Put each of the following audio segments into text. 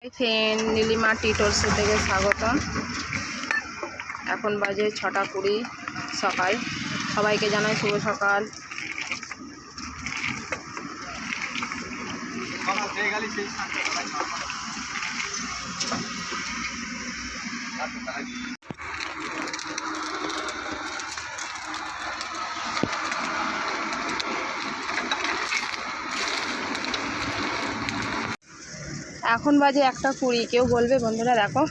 Friend, Nilima টিটোর্স থেকে স্বাগতম। এখন বাজে 6:20 সকাল। সবাইকে জানাই শুভ সকাল। এখন বাজে 1:20। কেউ বলবে বন্ধুরা দেখো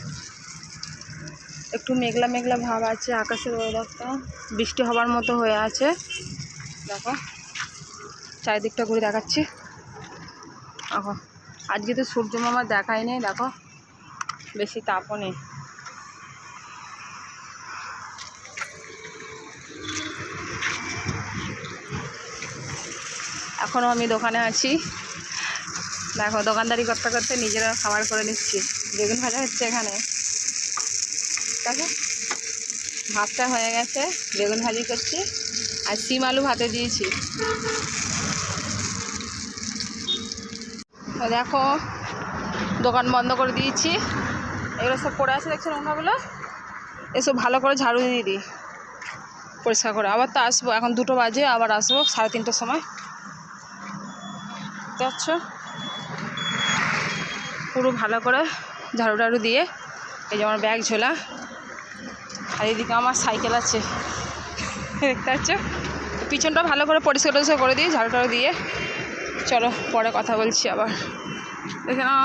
একটু মেঘলা মেঘলা ভাব আছে, আকাশের ওয়েদারটা বৃষ্টি হবার মতো হয়ে আছে। দেখো চারিদিকটা ঘুরে দেখাচ্ছি। দেখো আজকে তো সূর্য মামা দেখাই নেই, দেখো বেশি তাপও নেই। এখনও আমি দোকানে আছি। দেখো দোকানদারি করতে করতে নিজেরা খাবার করে নিচ্ছি। বেগুন ভাজা হচ্ছে এখানে, দেখো ভাতটা হয়ে গেছে, বেগুন ভাজি করছি আর সিম আলু ভাতে দিয়েছি। দেখো দোকান বন্ধ করে দিয়েছি। এগুলো সব পড়ে আছে দেখছো নোংরাগুলো, এসব ভালো করে ঝাড়ু দিয়ে দিই পরিষ্কার করে। আবার তো আসবো, এখন 2টো বাজে, আবার আসবো 3:30টার সময়। যাচ্ছ পুরো ভালো করে ঝাড়ু টাড়ু দিয়ে। এই যে আমার ব্যাগ ঝোলা, আর এদিকে আমার সাইকেল আছে দেখতে পাচ্ছ। পিছনটা ভালো করে পরিষ্কার টরিষ্কার করে দিই ঝাড়ু টাড়ু দিয়ে। চলো পরে কথা বলছি আবার। দেখে না,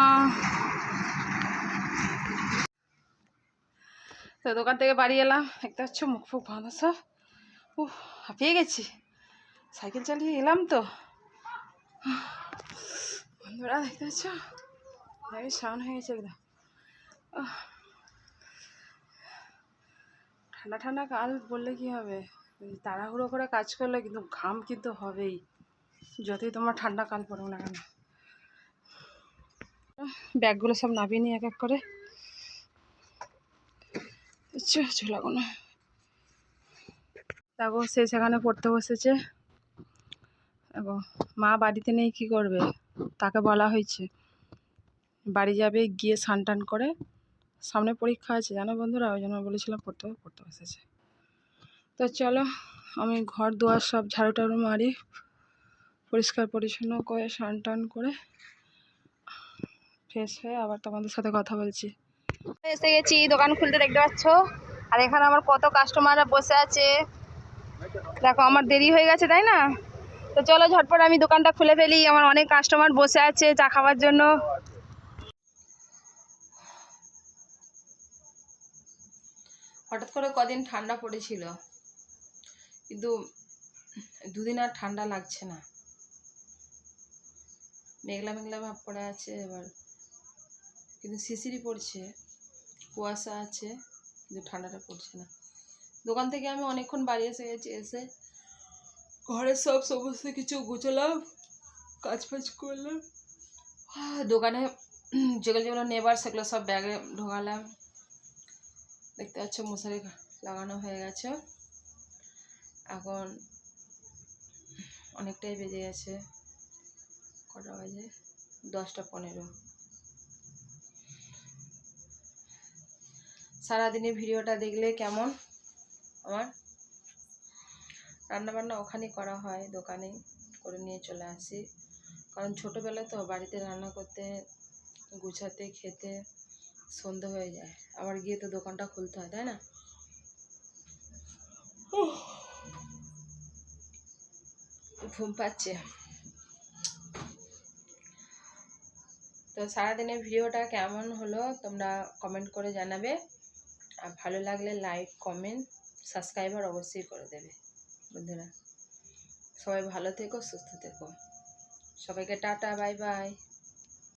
তো দোকান থেকে বাড়ি এলাম, দেখতে পাচ্ছ মুখ ফুক বাঁধা সব। হাঁপিয়ে গেছি, সাইকেল চালিয়ে এলাম তো বন্ধুরা, দেখতে পাচ্ছ হেবি সাউন্ড হয়ে গেছে একদম। ঠান্ডা ঠান্ডা কাল বললে কি হবে, তাড়াহুড়ো করে কাজ করলে কিন্তু ঘাম কিন্তু হবেই, যতই তোমার ঠান্ডা কাল পড়ুক না কেন। ব্যাগগুলো সব নামিয়ে নিই এক এক করে। ঝোলাগুলো দেখো সে সেখানে পড়তে বসেছে। দেখো মা বাড়িতে নেই, কি করবে, তাকে বলা হয়েছে বাড়ি যাবে, গিয়ে স্নান টান করে, সামনে পরীক্ষা আছে জানো বন্ধুরা, ওই জন্য বলেছিলাম পড়তে বসেছে। তো চলো আমি ঘর দুয়ার সব ঝাড়ু টাড়ু মারি, পরিষ্কার পরিচ্ছন্ন করে স্নান টান করে ফ্রেশ হয়ে আবার তোমাদের সাথে কথা বলছি। এসে গেছি দোকান খুলতে, দেখতে পাচ্ছ। আর এখানে আমার কত কাস্টমাররা বসে আছে, দেখো আমার দেরি হয়ে গেছে তাই না। তো চলো ঝটপট আমি দোকানটা খুলে ফেলি, আমার অনেক কাস্টমার বসে আছে চা খাওয়ার জন্য। হঠাৎ করে কদিন ঠান্ডা পড়েছিল, কিন্তু 2 দিন আর ঠান্ডা লাগছে না, মেঘলা মেঘলা ভাব পড়ে আছে এবার, কিন্তু শিশিরি পড়ছে, কুয়াশা আছে, কিন্তু ঠান্ডাটা পড়ছে না। দোকান থেকে আমি অনেকক্ষণ বাড়ি এসে গেছি, এসে ঘরের সব সমস্ত কিছু গুছলাম, কাজ ফাজ করলাম, দোকানে যেগুলো যেগুলো নেবার সেগুলো সব ব্যাগে ঢোকালাম। দেখতে পাচ্ছ মশারি লাগানো হয়ে গেছে। এখন অনেকটাই বেজে গেছে, কটা বাজে 10:15। সারাদিনের ভিডিওটা দেখলে কেমন, আমার রান্নাবান্না ওখানে করা হয়, দোকানে করে নিয়ে চলে আসি, কারণ ছোটোবেলায় তো বাড়িতে রান্না করতে, গুছাতে, খেতে সন্ধে হয়ে যায়, আবার গিয়ে তো দোকানটা খুলতে হয় তাই না। ঘুম পাচ্ছে। তো সারাদিনের ভিডিওটা কেমন হলো তোমরা কমেন্ট করে জানাবে, আর ভালো লাগলে লাইক কমেন্ট সাবস্ক্রাইবার অবশ্যই করে দেবে বন্ধুরা। সবাই ভালো থেকো, সুস্থ থেকো, সবাইকে টাটা, বাই বাই।